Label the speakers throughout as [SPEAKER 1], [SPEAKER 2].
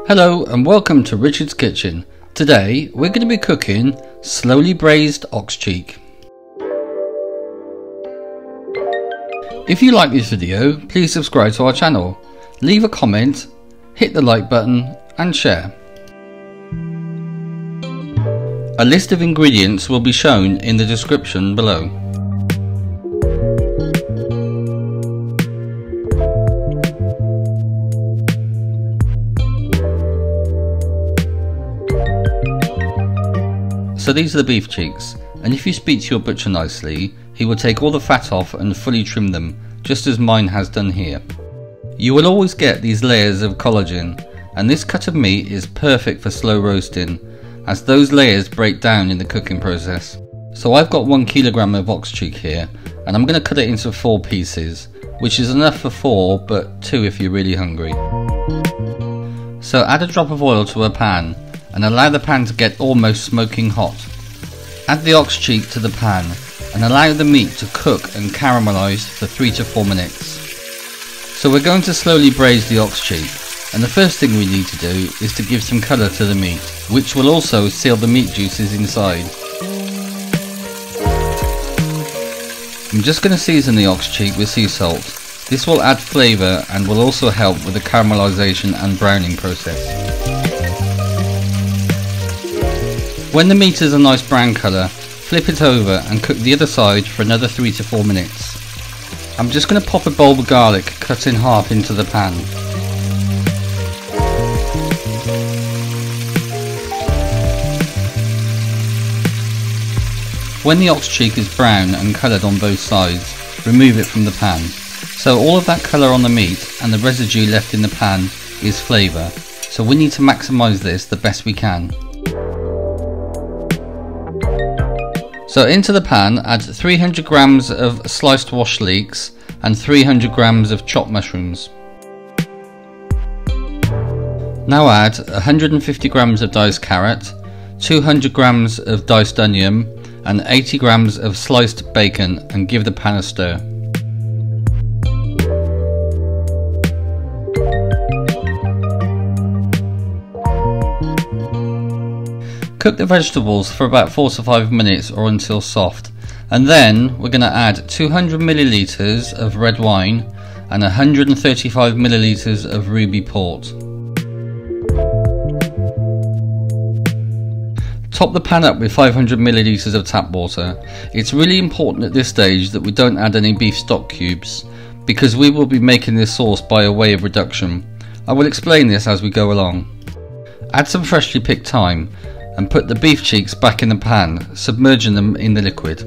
[SPEAKER 1] Hello and welcome to Richard's Kitchen. Today we're going to be cooking slowly braised ox cheek. If you like this video, please subscribe to our channel, leave a comment, hit the like button and share. A list of ingredients will be shown in the description below. So these are the beef cheeks, and if you speak to your butcher nicely, he will take all the fat off and fully trim them, just as mine has done here. You will always get these layers of collagen, and this cut of meat is perfect for slow roasting, as those layers break down in the cooking process. So I've got 1 kilogram of ox cheek here, and I'm going to cut it into 4 pieces, which is enough for 4, but 2 if you're really hungry. So add a drop of oil to a pan, and allow the pan to get almost smoking hot. Add the ox cheek to the pan and allow the meat to cook and caramelise for 3 to 4 minutes. So we're going to slowly braise the ox cheek, and the first thing we need to do is to give some colour to the meat, which will also seal the meat juices inside. I'm just going to season the ox cheek with sea salt. This will add flavour and will also help with the caramelisation and browning process. When the meat is a nice brown colour, flip it over and cook the other side for another 3 to 4 minutes. I'm just going to pop a bulb of garlic cut in half into the pan. When the ox cheek is brown and coloured on both sides, remove it from the pan. So all of that colour on the meat and the residue left in the pan is flavour, so we need to maximise this the best we can. So into the pan add 300 grams of sliced washed leeks and 300 grams of chopped mushrooms. Now add 150 grams of diced carrot, 200 grams of diced onion and 80 grams of sliced bacon and give the pan a stir. Cook the vegetables for about 4 to 5 minutes or until soft, and then we're going to add 200 milliliters of red wine and 135 milliliters of ruby port. Top the pan up with 500 milliliters of tap water. It's really important at this stage that we don't add any beef stock cubes, because we will be making this sauce by a way of reduction. I will explain this as we go along. Add some freshly picked thyme and put the beef cheeks back in the pan, submerging them in the liquid.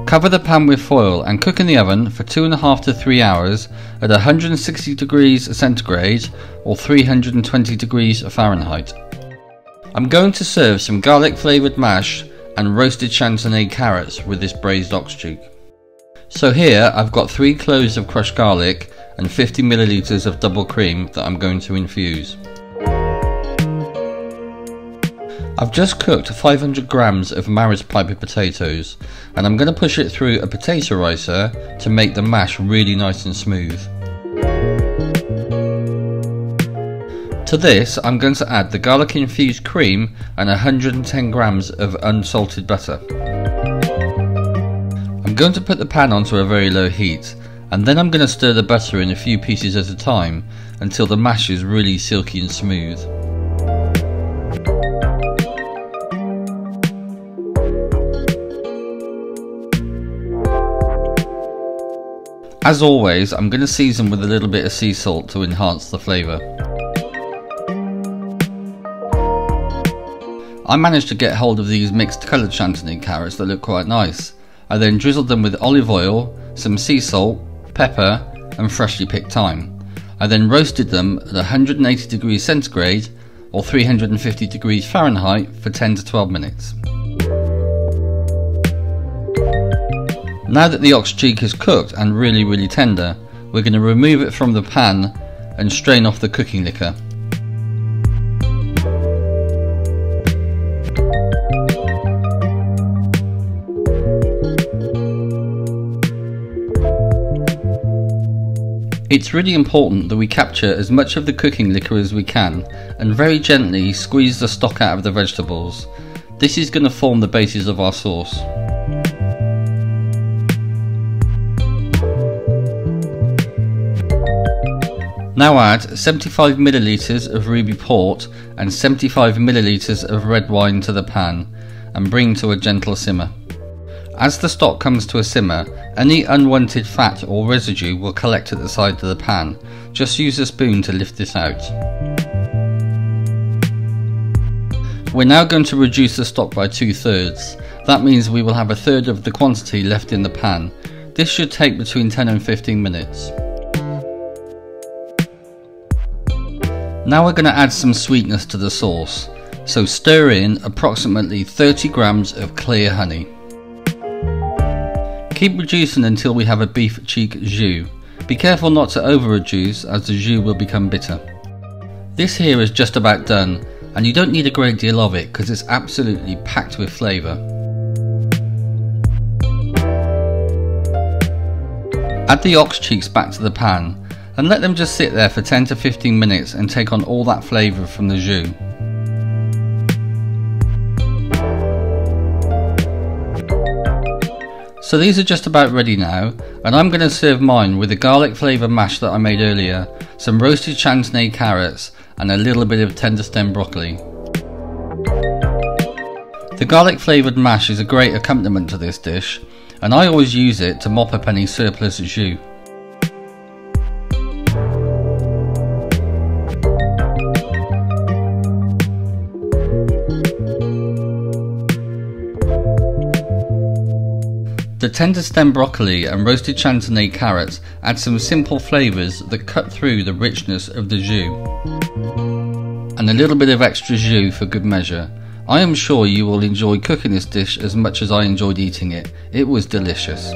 [SPEAKER 1] Cover the pan with foil and cook in the oven for 2.5 to 3 hours at 160 degrees centigrade or 320 degrees Fahrenheit. I'm going to serve some garlic flavoured mash and roasted Chantenay carrots with this braised ox cheek. So here I've got 3 cloves of crushed garlic and 50 milliliters of double cream that I'm going to infuse. I've just cooked 500 grams of Maris Piper potatoes, and I'm going to push it through a potato ricer to make the mash really nice and smooth. To this I'm going to add the garlic infused cream and 110 grams of unsalted butter. I'm going to put the pan onto a very low heat, and then I'm going to stir the butter in a few pieces at a time until the mash is really silky and smooth. As always, I'm going to season with a little bit of sea salt to enhance the flavour. I managed to get hold of these mixed coloured Chantenay carrots that look quite nice. I then drizzled them with olive oil, some sea salt, pepper and freshly picked thyme. I then roasted them at 180 degrees centigrade or 350 degrees Fahrenheit for 10 to 12 minutes. Now that the ox cheek is cooked and really tender, we're going to remove it from the pan and strain off the cooking liquor. It's really important that we capture as much of the cooking liquor as we can and very gently squeeze the stock out of the vegetables. This is going to form the basis of our sauce. Now add 75 milliliters of ruby port and 75 milliliters of red wine to the pan and bring to a gentle simmer. As the stock comes to a simmer, any unwanted fat or residue will collect at the side of the pan. Just use a spoon to lift this out. We're now going to reduce the stock by 2/3. That means we will have 1/3 of the quantity left in the pan. This should take between 10 and 15 minutes. Now we're going to add some sweetness to the sauce, so stir in approximately 30 grams of clear honey. Keep reducing until we have a beef cheek jus. Be careful not to over reduce as the jus will become bitter. This here is just about done, and you don't need a great deal of it because it's absolutely packed with flavour. Add the ox cheeks back to the pan and let them just sit there for 10 to 15 minutes and take on all that flavour from the jus. So these are just about ready now, and I'm going to serve mine with the garlic flavour mash that I made earlier, some roasted Chantenay carrots and a little bit of tender stem broccoli. The garlic flavoured mash is a great accompaniment to this dish, and I always use it to mop up any surplus jus. The tender stem broccoli and roasted Chantenay carrots add some simple flavours that cut through the richness of the jus. And a little bit of extra jus for good measure. I am sure you will enjoy cooking this dish as much as I enjoyed eating it. It was delicious.